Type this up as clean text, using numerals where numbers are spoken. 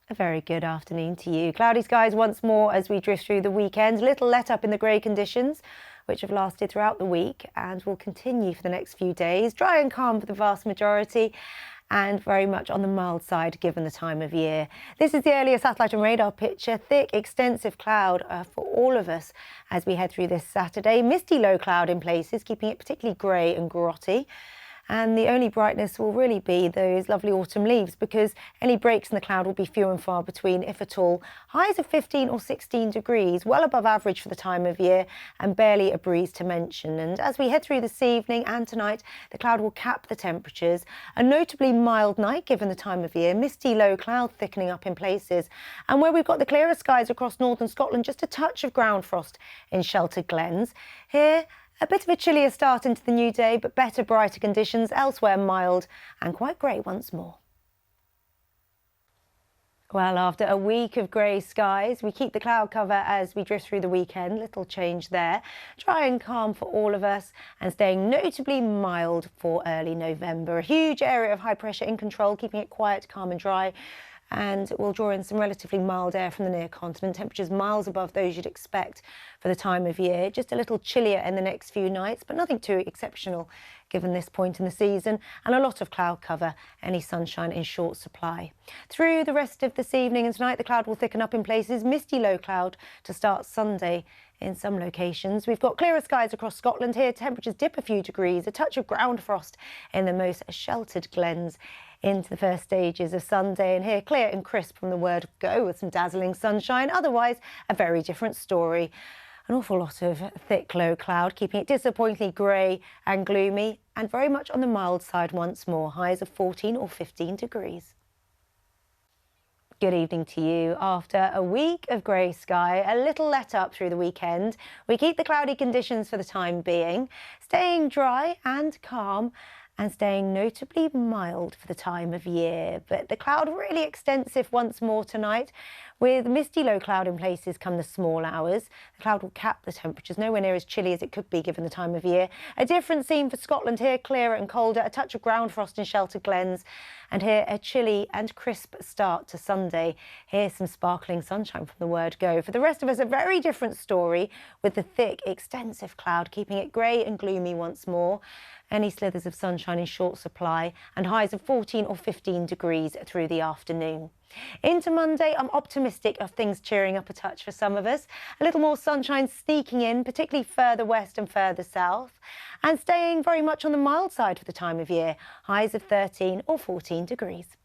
A very good afternoon to you. Cloudy skies once more as we drift through the weekend. Little let up in the grey conditions, which have lasted throughout the week and will continue for the next few days. Dry and calm for the vast majority and very much on the mild side given the time of year. This is the earlier satellite and radar picture. Thick, extensive cloud for all of us as we head through this Saturday. Misty low cloud in places, keeping it particularly grey and grotty. And the only brightness will really be those lovely autumn leaves, because any breaks in the cloud will be few and far between, if at all. Highs of 15 or 16 degrees, well above average for the time of year, and barely a breeze to mention. And as we head through this evening and tonight, the cloud will cap the temperatures. A notably mild night given the time of year, misty low cloud thickening up in places. And where we've got the clearer skies across northern Scotland, just a touch of ground frost in sheltered glens. Here, a bit of a chillier start into the new day, but better, brighter conditions. Elsewhere, mild and quite grey once more. Well, after a week of grey skies, we keep the cloud cover as we drift through the weekend. Little change there. Dry and calm for all of us and staying notably mild for early November. A huge area of high pressure in control, keeping it quiet, calm and dry. And we'll draw in some relatively mild air from the near continent. Temperatures miles above those you'd expect for the time of year. Just a little chillier in the next few nights, but nothing too exceptional given this point in the season. And a lot of cloud cover, any sunshine in short supply. Through the rest of this evening and tonight, the cloud will thicken up in places. Misty low cloud to start Sunday in some locations. We've got clearer skies across Scotland here. Temperatures dip a few degrees, a touch of ground frost in the most sheltered glens into the first stages of Sunday, and here clear and crisp from the word go with some dazzling sunshine. Otherwise, a very different story. An awful lot of thick low cloud, keeping it disappointingly grey and gloomy, and very much on the mild side once more. Highs of 14 or 15 degrees. Good evening to you. After a week of grey sky, a little let up through the weekend. We keep the cloudy conditions for the time being, staying dry and calm and staying notably mild for the time of year. But the cloud really extensive once more tonight. With misty low cloud in places come the small hours. The cloud will cap the temperatures, nowhere near as chilly as it could be given the time of year. A different scene for Scotland here, clearer and colder, a touch of ground frost in sheltered glens. And here a chilly and crisp start to Sunday. Here's some sparkling sunshine from the word go. For the rest of us, a very different story, with the thick, extensive cloud keeping it grey and gloomy once more. Any slithers of sunshine in short supply, and highs of 14 or 15 degrees through the afternoon. Into Monday, I'm optimistic of things cheering up a touch for some of us. A little more sunshine sneaking in, particularly further west and further south, and staying very much on the mild side for the time of year. Highs of 13 or 14 degrees.